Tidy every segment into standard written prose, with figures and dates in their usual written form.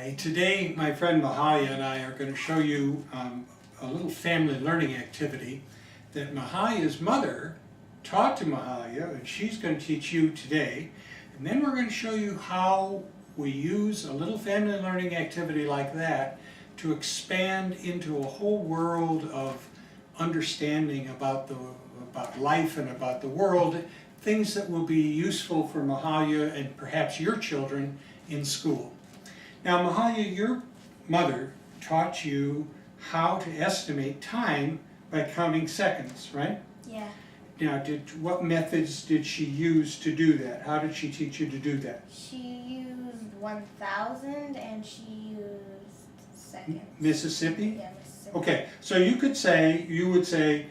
Hi, today my friend Mahalia and I are going to show you a little family learning activity that Mahalia's mother taught to Mahalia, and she's going to teach you today. And then we're going to show you how we use a little family learning activity like that to expand into a whole world of understanding about life and about the world, things that will be useful for Mahalia and perhaps your children in school. Now, Mahalia, your mother taught you how to estimate time by counting seconds, right? Yeah. Now, what methods did she use to do that? How did she teach you to do that? She used 1,000 and she used seconds. Mississippi? Yeah, Mississippi. Okay, so you would say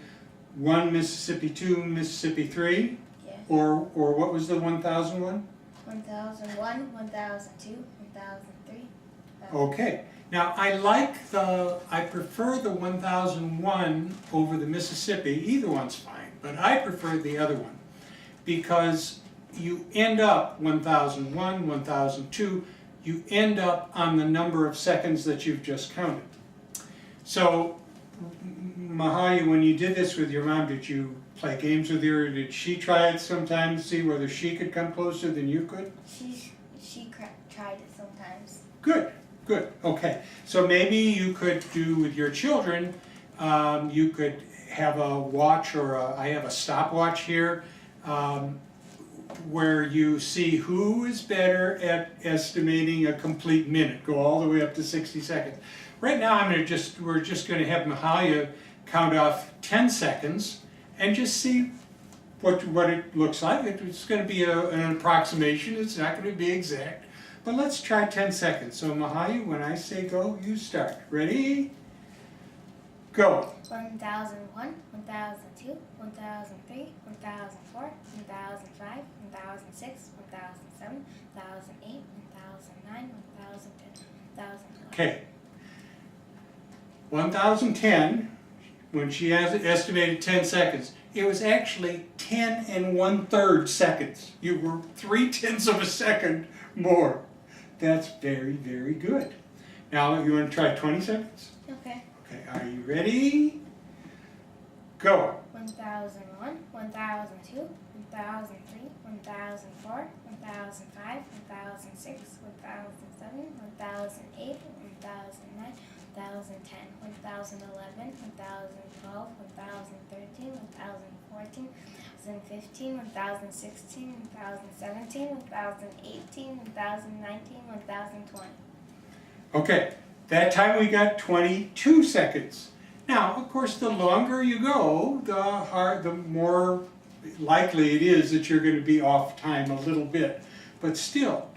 1 Mississippi, 2 Mississippi, 3? Yeah. Or what was the 1,000 one? 1,001, 1,002, 1,003. Okay. Now I prefer the 1001 over the Mississippi. Either one's fine, but I prefer the other one because you end up 1001, 1002, you end up on the number of seconds that you've just counted. So, Mahalia, when you did this with your mom, did you play games with her? Did she try it sometime to see whether she could come closer than you could? She tried it sometimes. Good, good, okay. So maybe you could do with your children, you could have a watch or I have a stopwatch here where you see who is better at estimating a complete minute, go all the way up to 60 seconds. Right now we're just going to have Mahalia count off 10 seconds and just see what it looks like. It's going to be an approximation, it's not going to be exact. But let's try 10 seconds. So Mahalia, when I say go, you start. Ready? Go. 1,001, 1,002, 1,003, 1,004, 1,005, 1,006, 1,007, 1,008, 1,009, 1,010, 1,011. Okay. 1,010, when she has estimated 10 seconds, it was actually 10 1/3 seconds. You were 3/10 of a second more. That's very, very good. Now, you want to try 20 seconds? Okay. Okay, are you ready? Go. 1,001, 1,002, 1,003, 1,004, 1,005, 1,006, 1,007, 1,008, 1,009, 1,010, 1,011, 1,012, 1,013, 1,014, 1,015, 1,016, 1,017, 1,018, 1,019, 1,020. Okay, that time we got 22 seconds. Now, of course, the longer you go, the more likely it is that you're going to be off time a little bit. But still,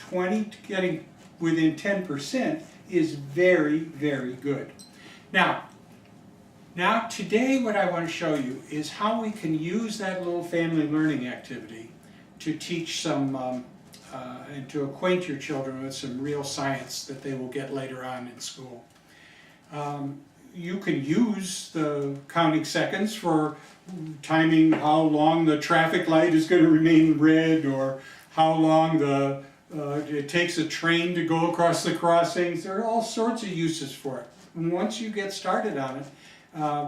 getting within 10% is very, very good. Now today what I want to show you is how we can use that little family learning activity to teach some and to acquaint your children with some real science that they will get later on in school. You can use the counting seconds for timing how long the traffic light is going to remain red, or how long it takes a train to go across the crossings. There are all sorts of uses for it. And once you get started on it,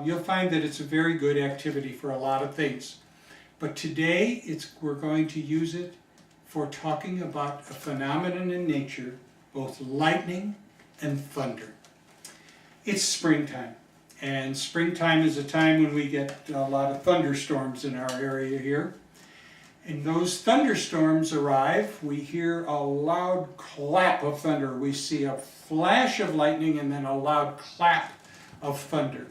you'll find that it's a very good activity for a lot of things. But today we're going to use it for talking about a phenomenon in nature, both lightning and thunder. It's springtime, and springtime is a time when we get a lot of thunderstorms in our area here. And those thunderstorms arrive, we hear a loud clap of thunder. We see a flash of lightning and then a loud clap of thunder.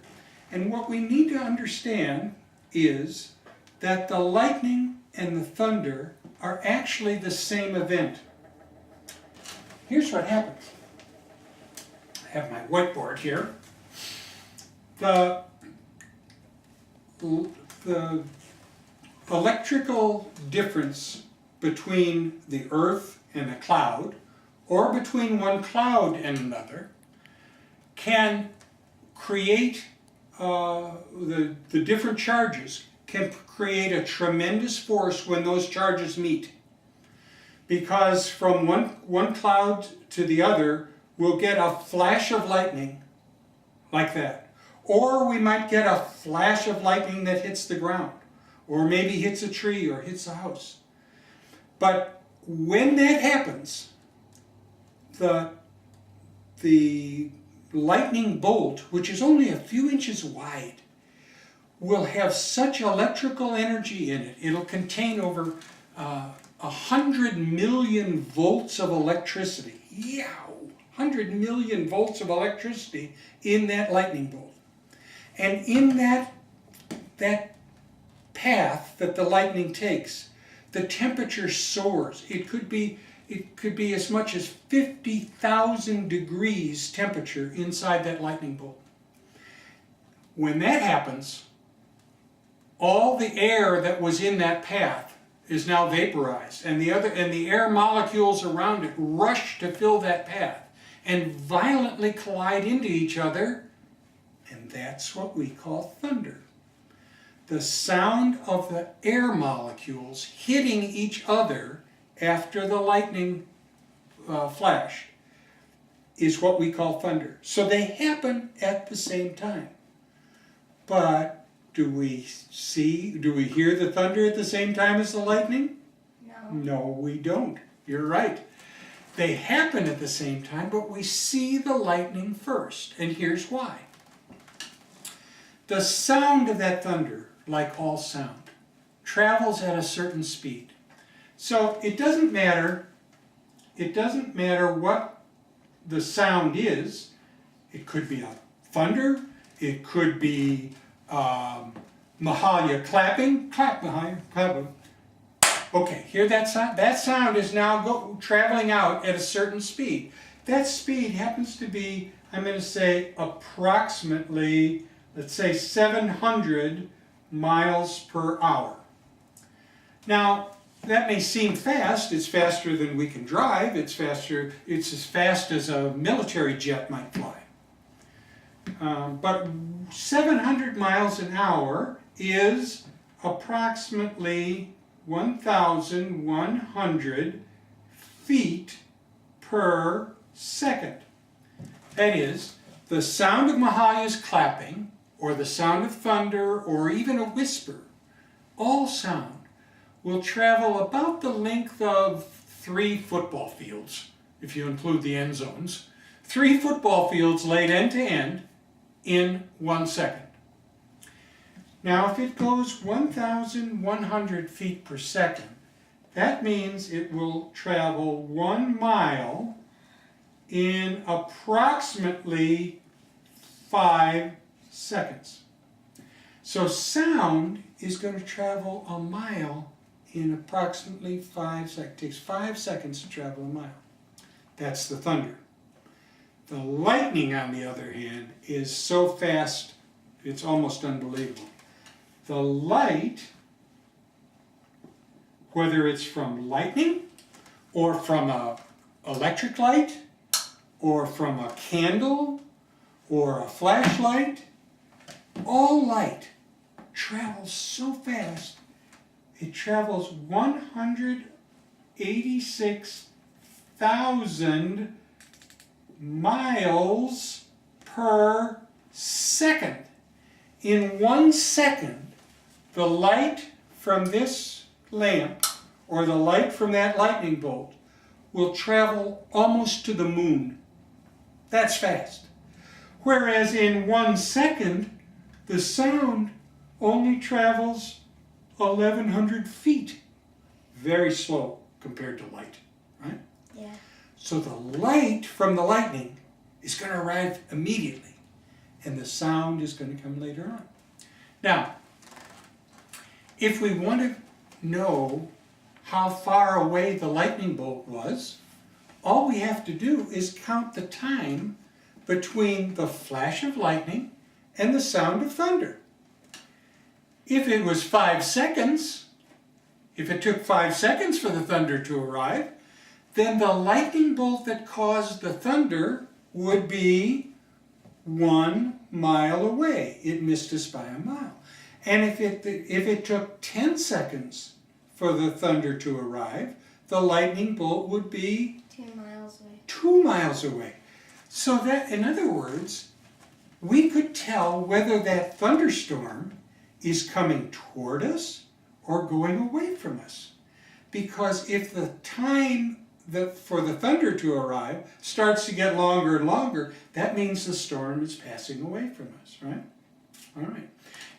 And what we need to understand is that the lightning and the thunder are actually the same event. Here's what happens. I have my whiteboard here. The electrical difference between the earth and a cloud, or between one cloud and another, can create the different charges can create a tremendous force when those charges meet. Because from one cloud to the other, we'll get a flash of lightning like that. Or we might get a flash of lightning that hits the ground, or maybe hits a tree or hits a house. But when that happens, the lightning bolt, which is only a few inches wide, will have such electrical energy in it. It'll contain over 100 million volts of electricity. Yeah, 100 million volts of electricity in that lightning bolt. And in that path that the lightning takes, the temperature soars. It could be as much as 50,000 degrees temperature inside that lightning bolt. When that happens, all the air that was in that path is now vaporized, and the air molecules around it rush to fill that path and violently collide into each other, and that's what we call thunder. The sound of the air molecules hitting each other after the lightning flash is what we call thunder. So they happen at the same time. But do we hear the thunder at the same time as the lightning? No. No, we don't. You're right. They happen at the same time, but we see the lightning first. And here's why. The sound of that thunder, like all sound, travels at a certain speed. So it doesn't matter what the sound is. It could be a thunder, it could be Mahalia clapping, clap Mahalia, clap. Okay, hear that sound? That sound is now traveling out at a certain speed. That speed happens to be, I'm going to say, approximately, let's say 700 miles per hour. Now, that may seem fast. It's faster than we can drive. It's as fast as a military jet might fly. But 700 miles an hour is approximately 1,100 feet per second. That is, the sound of Mahalia's clapping, or the sound of thunder, or even a whisper, all sound will travel about the length of 3 football fields, if you include the end zones. 3 football fields laid end to end in 1 second. Now, if it goes 1,100 feet per second, that means it will travel 1 mile in approximately 5 seconds. So sound is going to travel a mile in approximately 5 seconds. It takes 5 seconds to travel a mile. That's the thunder. The lightning, on the other hand, is so fast, it's almost unbelievable. The light, whether it's from lightning, or from an electric light, or from a candle, or a flashlight, all light travels so fast, it travels 186,000 miles per second. In 1 second, the light from this lamp, or the light from that lightning bolt, will travel almost to the moon. That's fast. Whereas in 1 second, the sound only travels 1,100 feet. Very slow compared to light, right? Yeah. So the light from the lightning is going to arrive immediately, and the sound is going to come later on. Now, if we want to know how far away the lightning bolt was, all we have to do is count the time between the flash of lightning and the sound of thunder. If it was 5 seconds, if it took 5 seconds for the thunder to arrive, then the lightning bolt that caused the thunder would be 1 mile away. It missed us by a mile. And if it took 10 seconds for the thunder to arrive, the lightning bolt would be 2 miles away. 2 miles away. So that, in other words, we could tell whether that thunderstorm is coming toward us or going away from us. Because if the time for the thunder to arrive starts to get longer and longer, that means the storm is passing away from us, right? All right.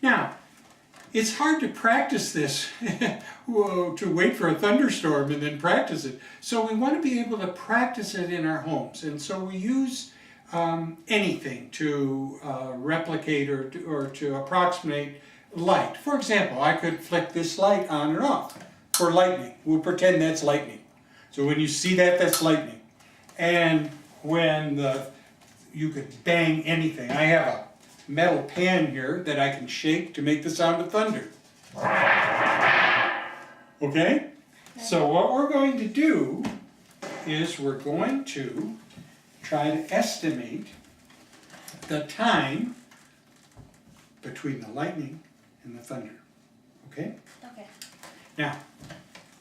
Now, it's hard to practice this, to wait for a thunderstorm and then practice it. So we want to be able to practice it in our homes. And so we use anything to replicate or to approximate light. For example, I could flick this light on and off for lightning. We'll pretend that's lightning. So when you see that, that's lightning. And when you could bang anything. I have a metal pan here that I can shake to make the sound of thunder. Okay? So what we're going to do is we're going to try to estimate the time between the lightning and the thunder. Okay? Okay. Now,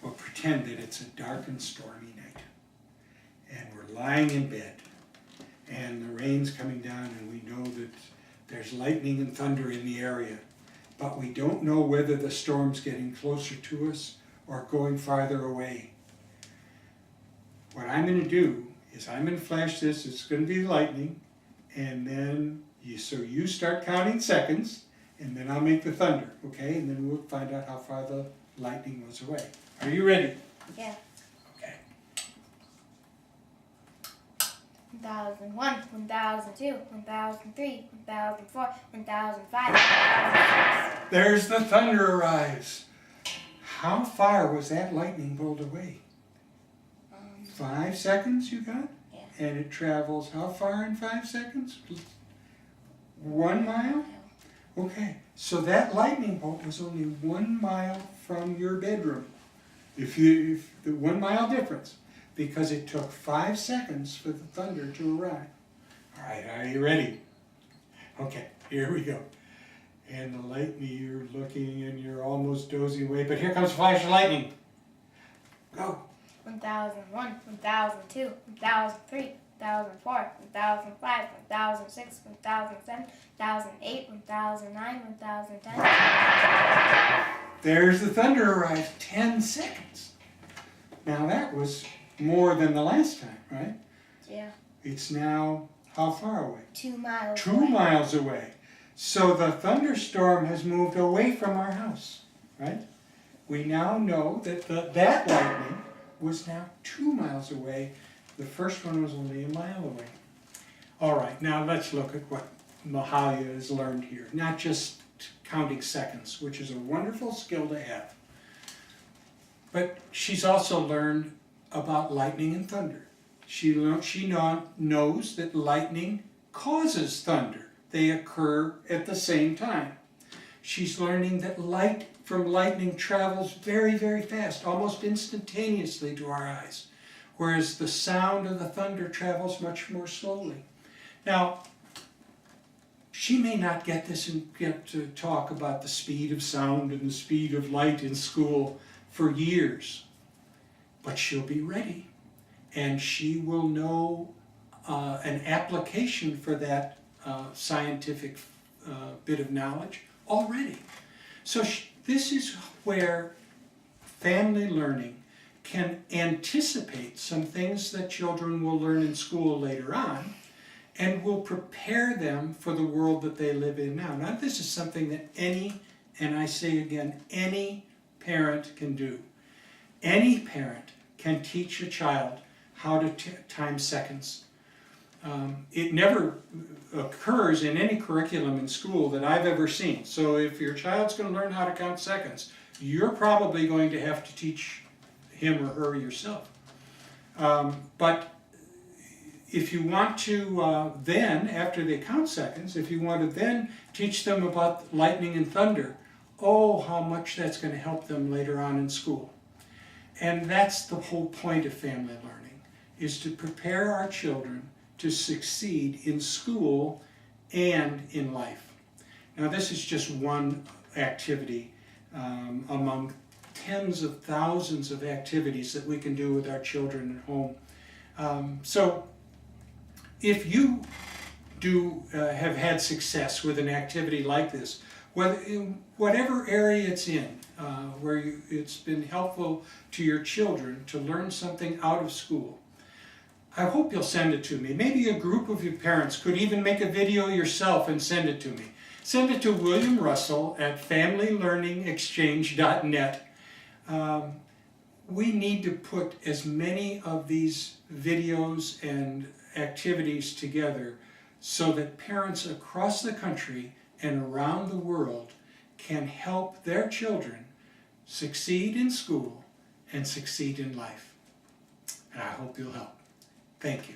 we'll pretend that it's a dark and stormy night. And we're lying in bed. And the rain's coming down and we know that there's lightning and thunder in the area. But we don't know whether the storm's getting closer to us or going farther away. What I'm going to do is I'm going to flash this. It's going to be lightning. And then you start counting seconds. And then I'll make the thunder. Okay? And then we'll find out how far the lightning was away. Are you ready? Yeah. Okay. 1001, 1002, 1003, 1004, 1005, 1006. There's the thunder arrives. How far was that lightning bolt away? 5 seconds you got? Yeah. And it travels how far in 5 seconds? 1 mile? Okay, so that lightning bolt was only 1 mile from your bedroom. If the 1 mile difference, because it took 5 seconds for the thunder to arrive. All right, are you ready? Okay, here we go. And the lightning, you're looking and you're almost dozing away, but here comes a flash of lightning. Go. 1001, 1002, 1003, 1004, 1005, 1006, 1007, 1008, 1009, 1010. There's the thunder arrives, 10 seconds. Now that was more than the last time, right? Yeah. It's now how far away? 2 miles 2 away. miles away. So the thunderstorm has moved away from our house, right? We now know that that lightning was now 2 miles away. The first one was only 1 mile away. All right, now let's look at what Mahalia has learned here. Not just counting seconds, which is a wonderful skill to have. But she's also learned about lightning and thunder. She knows that lightning causes thunder. They occur at the same time. She's learning that light from lightning travels very, very fast, almost instantaneously to our eyes, whereas the sound of the thunder travels much more slowly. Now, she may not get this and get to talk about the speed of sound and the speed of light in school for years, but she'll be ready, and she will know an application for that scientific bit of knowledge already. So this is where family learning can anticipate some things that children will learn in school later on, and will prepare them for the world that they live in now. Now, this is something that and I say again, any parent can do. Any parent can teach a child how to time seconds. It never occurs in any curriculum in school that I've ever seen. So if your child's going to learn how to count seconds, you're probably going to have to teach him or her yourself. But if you want to then, after they count seconds, if you want to then teach them about lightning and thunder, oh, how much that's going to help them later on in school. And that's the whole point of family learning, is to prepare our children to succeed in school and in life. Now, this is just one activity among tens of thousands of activities that we can do with our children at home. So if you do have had success with an activity like this, whether in whatever area it's in, where it's been helpful to your children to learn something out of school, I hope you'll send it to me. Maybe a group of your parents could even make a video yourself and send it to me. Send it to William Russell at familylearningexchange.net. We need to put as many of these videos and activities together so that parents across the country and around the world can help their children succeed in school and succeed in life. And I hope you'll help. Thank you.